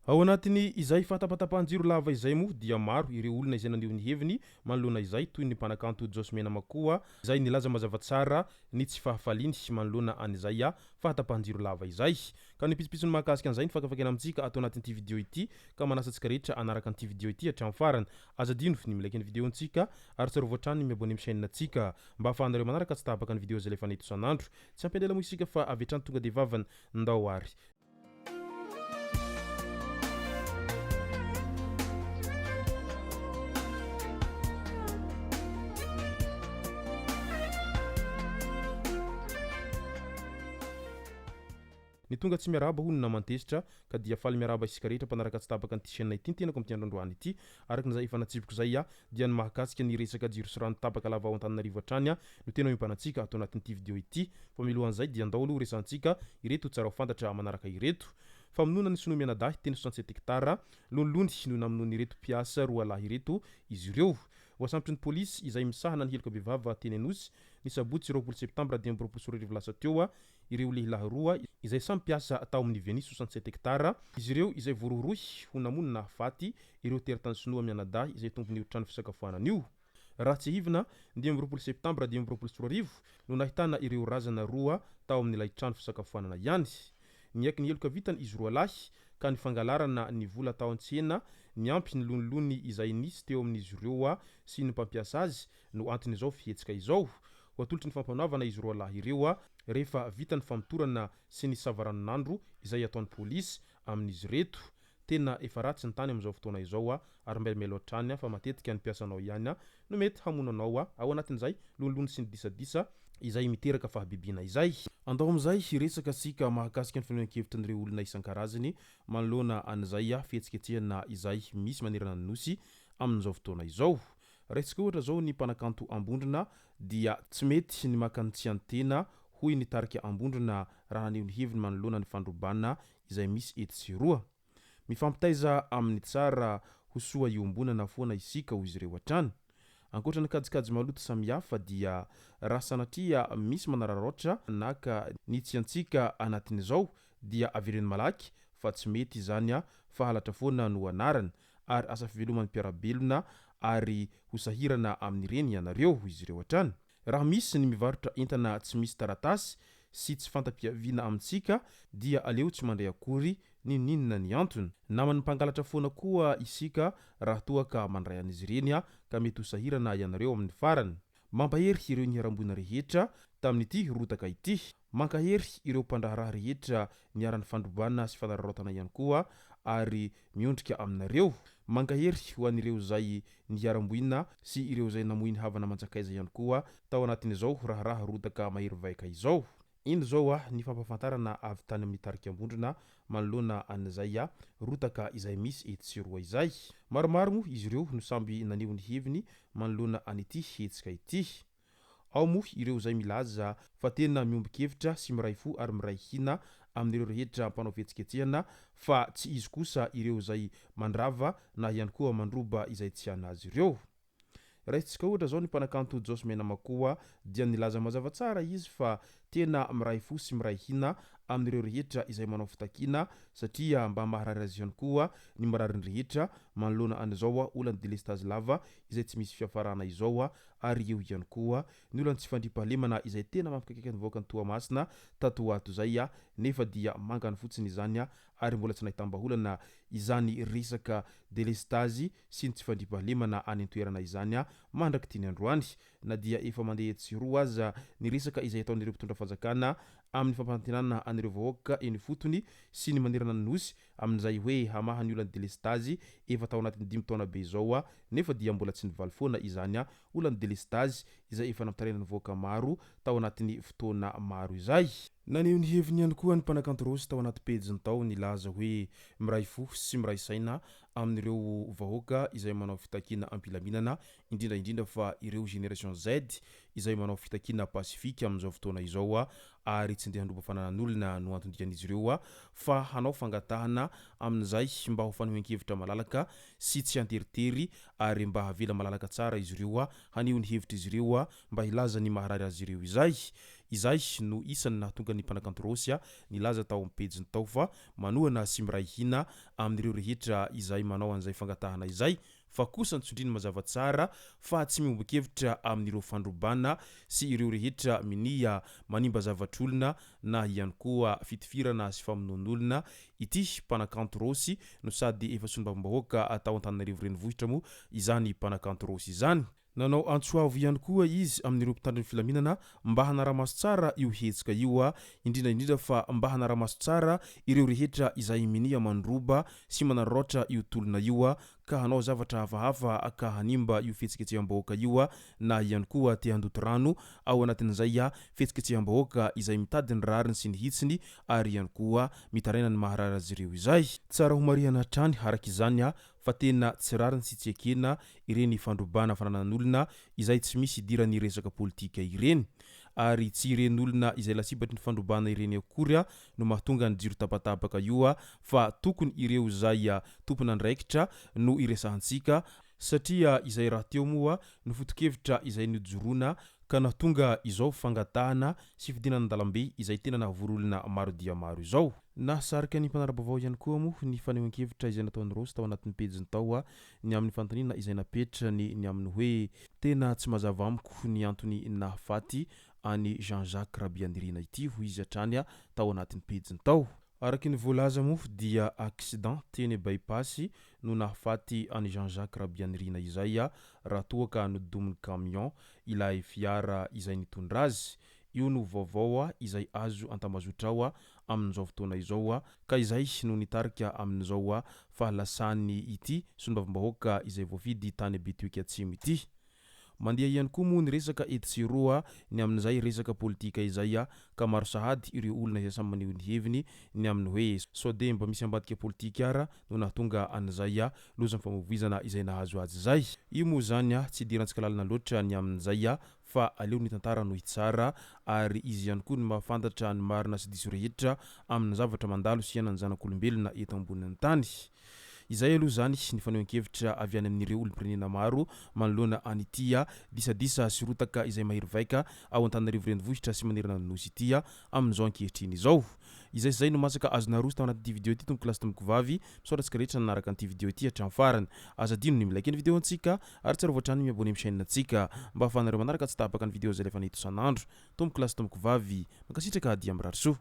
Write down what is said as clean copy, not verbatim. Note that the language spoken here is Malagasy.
Ao anatiny izay fatapatapahan-jiro lava izay moa dia maro ireo olona izay nanio ny heviny manoloana izay toy ny mpanakanto Josmena Makoa izay nilaza mazava tsara ny tsy fahafaliny manoloana an'izay fatapahan-jiro lava izay. Ka ny pitsopitsony mahakasika an'izay ny fakafakena amintsika atao anatin'ity vidéo ity ka manasa antsika rehetra anaraka an'ity vidéo ity hatramin'ny farany. Aza dino ny milaiky ny vidéontsika ary tsara voatrany ny miabone amin'ny chaîne-ntsika mba ahafahanareo manaraka tsy tahabaka ny vidéo zay lefa neto isan'andro. Tsy ampendela moa isika fa avy hatrany tonga de vavany ndao ary. Ny tonga tsy miarahaba hono namantesitra ka dia faly miarahaba isika rehetra mpanaraka tsy tapaka an'ity chaîne ity tenako amin'ity androandroany ity araka n'izay efa natsipiko zay dia ny mahakasika ny resaka jiro sy rano tapaka lava ao Antananarivo hatrany no tena mimpanantsika atao anatin'ity vidéo ity. Fa milohan'izay dia andao aloha resantsika ireto tsara ho fantatra manaraka ireto. Famonona ny sinomy anadahy teny 67 hektara lonilony no namonoana ireto mpiasa roa lahy ireto izy ireo. Voasampitry ny pôlisy izay misahana ny heloka bevava teny Anosy ny sabotsy 20 septambra 2024 lasa teo ireo lehilahy roa izay samy mpiasa tao amin'ny Veni 67 hektara. Izy ireo izay voarohorohy ho namonina hafaty ireo teratany sinoa mianadahy izay tompony trano fisakafoanana io. Raha tsy hivina 20 septambra 2024 no nahitana ireo razana roa tao amin'ilay trano fisakafoanana ihany. Niaiky ny heloka vitany izy roa lahy ka ny fangalarana ny vola tao an-tsena ny ampy ny lonilony izay nisy teo amin'izy ireo sy ny mpampiasa azy no antony izao fihetsika izao. Watolotry ny fampanaovana izy roa lahy ireo rehefa vita ny famotorana sy ny savaranon'andro izay ataon'ny pôlisy amin'izy reto. Tena efa ratsy ny tany amin'izao fotoana izao ary mbelamelo hatrany fa matetika ny mpiasanao ihany no mety hamonanao ao anatin'izay lonilony sy ny disadisa izay miteraka fahabibiana izay. Andao am'izay resaka sika mahakasika ny filonan-kevitry n'ireo olona isan-karazany manoloana an'izay fihetsiketsehana izay misy manerana ny nosy amin'izao fotoana izao. Resaka ohatra zao ny mpanakanto Ambondrona dia tsy mety ny makantsy antena hoy ny tarika Ambondrona raha naneho ny heviny manoloana ny fandrobana izay misy etsiroa. Mifampitaiza amin'ny tsara ho soa iombonana foana isika ho izy ireo hatrany. Ankoatra ny kajikajy maloto samihafa dia raha sanatria misy manararaotra naka ny tsy antsika anatin'izao dia avereny malaky fa tsy mety izany fa halatra foana no anarany ary asa fiveloman'ny mpiarabelona ary ho sahirana amin'ireny ianareo izy ireo hatrany. Raha misy ny mivarotra entana tsy misy taratasy sy tsy fantam-piaviana amintsika dia aleo tsy mandray akory ninona ny antony. Namany mpangalatra foana koa isika raha toa ka mandray an'izy ireny ka mety ho sahirana ianareo amin'ny farany. Mampahery ireo niaramboina rehetra tamin'ity rotaka ity. Mankahery ireo mpandraharaha rehetra niara-ny fandrobana sy fanararaotana ihany koa ary miondrika aminareo. Mankahery ho an'ireo zay niaramboina sy ireo zay namoiny havana manjakaiza ihany koa tao anatin'izao raharaha rotaka mahery vaika izao. Ino zao ny fampafantarana avy tany amin'ny tarika Ambondrona manoloana an'izay rotaka izay misy etsiroa izay. Maromaro moa izy ireo no samby naneho ny heviny manoloana an'ity hetsika ity. Ao moa ireo zay milaza fa tena miombon-kevitra sy miray fo ary miray hina amin'ireo rehetra mpanao fihetsiketsehana fa tsy izy kosa ireo zay mandrava na ihany koa mandroba izay tsy anazy ireo. Raisitsika ohatra zao ny mpanakanto Josmena Makoa dia nilaza mazava tsara izy fa tena miray fo sy miray hina amin'ireo rehetra izay manao fitakina satria mba maharary azy ihany koa ny marary ny rehetra manoloana an'izao olany delestage lava izay tsy misy fiafarana izao ary eo ihany koa ny olany tsy fandripahalemana izay tena mampikaikaiky ny vahoaka ny Toamasina tato ato zay nefa dia mangany fotsiny izany ary mbola tsy nahitam-baholana izany resaka delestage sy ny tsy fandripahalemana any an-toerana izany mandraky tiany androany na dia efa mandeha tsiroa aza ny resaka izay ataon'ireo mpitondra fanjakana amin'ny fampantenana an'ireo vahoaka eny fotony sy ny manerana ny nosy amin'izay hoe hamaha ny olany delestage efa tao anatin'ny 5 taona be izao nefa dia mbola tsy nivaly foana izany olany delestage izay efa nampitarena ny vahoaka maro tao anatin'ny fotoana maro izay. Naneho ny heviny ihany koa ny mpanakanto Rosy tao anaty pejiny tao nilaza hoe miray fo sy miray saina amin'ireo vahoaka izay manao fitakina ampilaminana indrindra fa ireo Génération Z izay manao fitakina pasifika amin'izao fotoana izao ary tsy ndeha handroba fananan'olona no antodian'izy ireo fa hanao fangatahana amin'izay mba ho fanehoan-kevitra malalaka sy tsy anteritery ary mba havela malalaka tsara izy ireo haneho ny hevitra izy ireo mba hilaza ny maharary azy ireo izay. izay no isany nahatonga ny mpanakanto Rossia nilaza tao amin'ny pejiny tao fa manohana sy miray hina amin'ireo rehetra izay manao an'izay fangatahana izay fa kosa nitsondriny mazava tsara fa tsy miombon-kevitra amin'ireo fandrobana sy ireo rehetra minia manimba zavatr'olona na ihany koa fitifirana sy famonoan'olona ity mpanakanto Rossi no sady efa sombam-bahoaka atao Antananarivo renivohitra moa izany mpanakanto Rossi izany. Nanao antsoavo ihany koa izy amin'ireo mpitandriny filaminana mba hanaramaso tsara io hetsika io indrindra fa mba hanaramaso tsara ireo rehetra izay minia mandroba sy manararaotra io tolona io ka hanao zavatra hafahafa ka hanimba io fihetsiketseham-bahoaka io na ihany koa te handoto rano ao anatin'izay fihetsiketseham-bahoaka izay mitady ny rariny sy ny hitsiny ary ihany koa mitaraina ny maharary azy ireo izay. Tsara ho marihana hatrany araka izany fa tena tsy rariny sy tsy ekena ireny fandrobana fananan'olona izay tsy misy idirany resaka politika ireny ary tsy iren'olona izay lasibatry ny fandrobana ireny akory no mahatonga ny jiro tapatapaka io fa tokony ireo zay tompona andraikitra no iresahantsika satria izay raha teo moa no foto-kevitra izay nijorona ka nahatonga izao fangatahana sy fidinana an-dalambe izay tena nahavory maro dia maro izao. Nahasarika ny mpanara-baovao ihany koa moa ny fanehoan-kevitra izay nataon'ny Rossi tao anatin'ny pejiny tao ny amin'ny fanontaniana izay napetrany ny amin'ny hoe tena tsy mazava amiko ny antony nahafaty any Jean-Jacques Rabiandrina ity ho izy hatrany tao anatin'ny pejiny tao. Araky ny voalaza moa dia accident teny bypass no nahafaty any Jean-Jacques Rabiandrina izay raha toa ka nodominy camion ilay fiara izay nitondra azy. Io no vaovao izay azo antamazotra amin'izao fotoana izao ka izay no nitarika amin'izao fahalasany ity sombam-bahoaka izay voafidy tany Betioky Atsimo ity. Mandeha ihany koa moa ny resaka etsero ny amin'izay resaka politika izay ka maro sahady ireo olona izay samy maneho ny heviny ny amin'ny hoe sode mba misy ambadika politika ara no nahatonga an'izay loza famovoizana izay nahazo azy zay. Io moa zany tsy idirantsika lalina loatra ny amin'izay fa aleo ny tantara no hitsara ary izy ihany koa ny mahafantatra ny marina sy diso rehetra amin'ny zavatra mandalo sy ianany zanak'olombelona eto ambonin'ny tany. Izay aloha zany ny fanehoan-kevitra avy any amin'ireo olom-pirenena maro manoloana an'ity disadisa sy rotaka izay mahery vaika ao Antananarivo renivohitra sy manerana ny nosy ity amin'izao ankehitriny izao. Izay no masaka azona roso tao anaty video ity tomboko lasy tomboko vavy misaotratsika rehetra nanaraka an'ity video ity hatramin'ny farany. Aza dino ny milike ny video antsika ary tsara voatrany miabone amin'ny chaîne antsika mba ahafahanareo manaraka tsy tapaka ny video zay lefa nahito isan'andro. Tomboko lasy tomboko vavy mankasitraka dia amin'ny rarisoa.